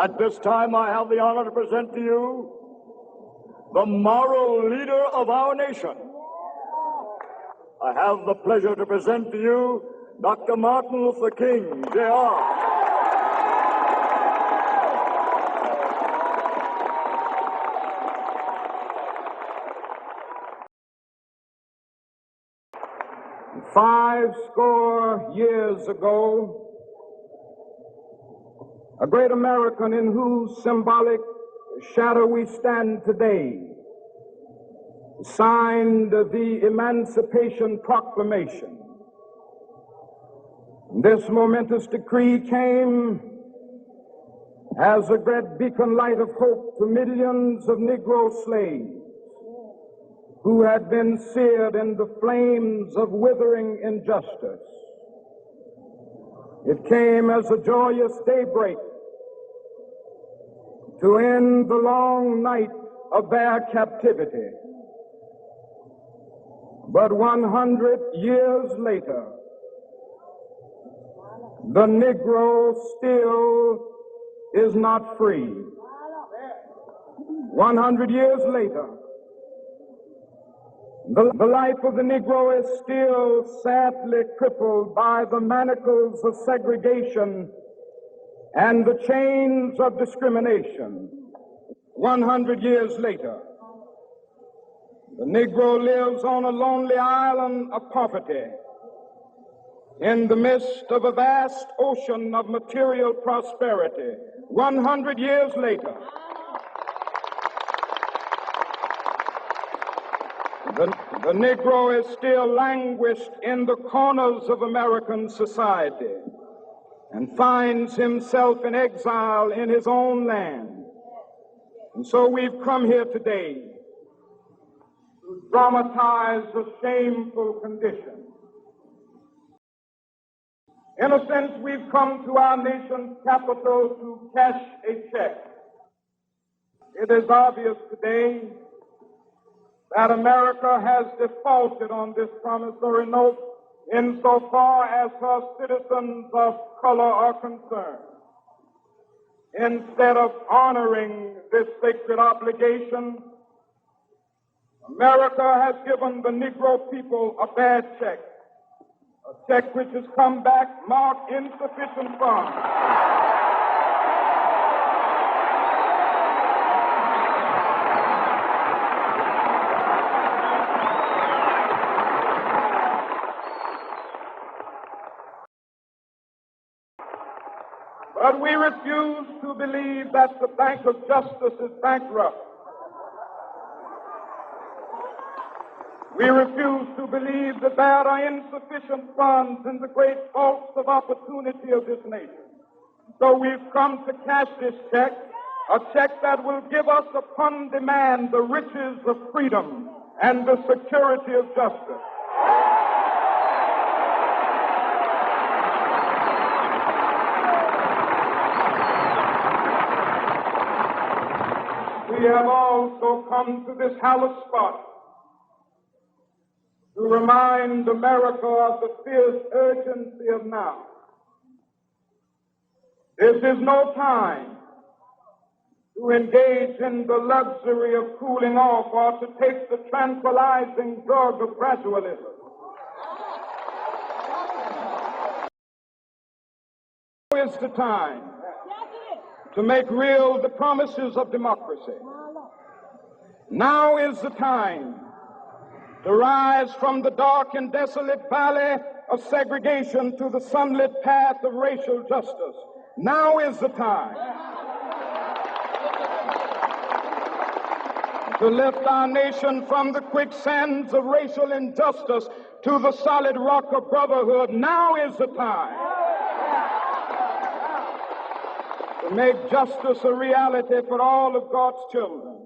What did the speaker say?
At this time, I have the honor to present to you the moral leader of our nation. I have the pleasure to present to you Dr. Martin Luther King, Jr. Five score years ago, a great American in whose symbolic shadow we stand today signed the Emancipation Proclamation. This momentous decree came as a great beacon light of hope to millions of Negro slaves who had been seared in the flames of withering injustice. It came as a joyous daybreak to end the long night of their captivity. But 100 years later, the Negro still is not free. 100 years later, the life of the Negro is still sadly crippled by the manacles of segregation and the chains of discrimination. 100 years later, the Negro lives on a lonely island of poverty in the midst of a vast ocean of material prosperity. 100 years later, the Negro is still languished in the corners of American society and finds himself in exile in his own land. And so we've come here today to dramatize a shameful condition. In a sense, we've come to our nation's capital to cash a check. It is obvious today that America has defaulted on this promissory note insofar as her citizens of color are concerned. Instead of honoring this sacred obligation, America has given the Negro people a bad check, a check which has come back marked insufficient funds. But we refuse to believe that the Bank of Justice is bankrupt. We refuse to believe that there are insufficient funds in the great vaults of opportunity of this nation. So we've come to cash this check, a check that will give us upon demand the riches of freedom and the security of justice. We have also come to this hallowed spot to remind America of the fierce urgency of now. This is no time to engage in the luxury of cooling off or to take the tranquilizing drug of gradualism. Now is the time to make real the promises of democracy. Now is the time to rise from the dark and desolate valley of segregation to the sunlit path of racial justice. Now is the time to lift our nation from the quicksands of racial injustice to the solid rock of brotherhood. Now is the time to make justice a reality for all of God's children.